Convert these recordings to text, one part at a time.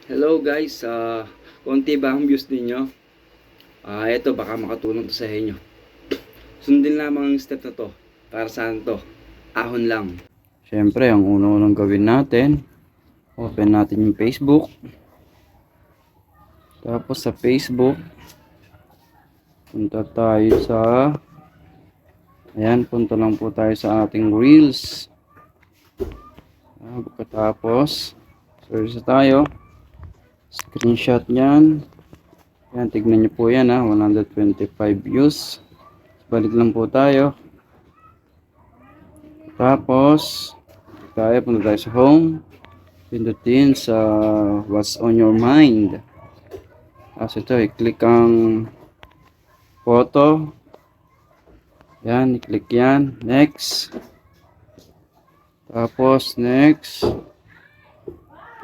Hello guys, konti ba ang views ninyo? Ito baka makatulong to sa inyo. Sundin lamang ang step na to. Para saan to? Ahon lang. Siyempre, ang una-unang gawin natin, open natin yung Facebook. Tapos sa Facebook, punta tayo sa, ayan, punta lang po tayo sa ating Reels. Pagkatapos, search tayo. Screenshot niyan. Yan, tignan nyo po yan 125 views. Balik lang po tayo. Tapos, punta tayo sa home. Pindutin sa what's on your mind. Tapos ito, i-click ang photo. Yan, i-click yan. Next. Tapos, next.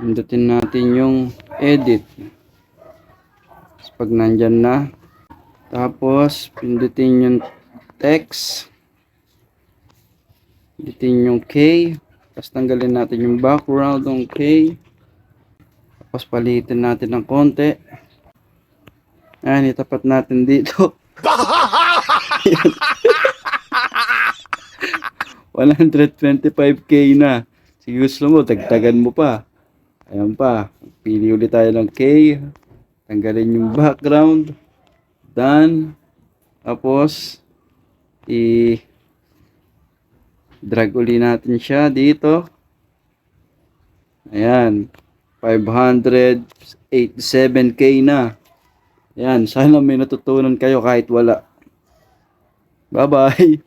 Pindutin natin yung edit. Pag nandyan na, tapos pindutin yung text, pindutin yung K, tapos tanggalin natin yung background ng K, tapos palitin natin ng konti. Ayan, itapat natin dito. 125k na. Sige, gusto mo, dagdagan mo pa. Ayan pa, pili ulit tayo ng K. Tanggalin yung background. Done. Tapos, i-drag uli natin siya dito. Ayan. 587k na. Ayan. Sana may natutunan kayo kahit wala. Bye-bye.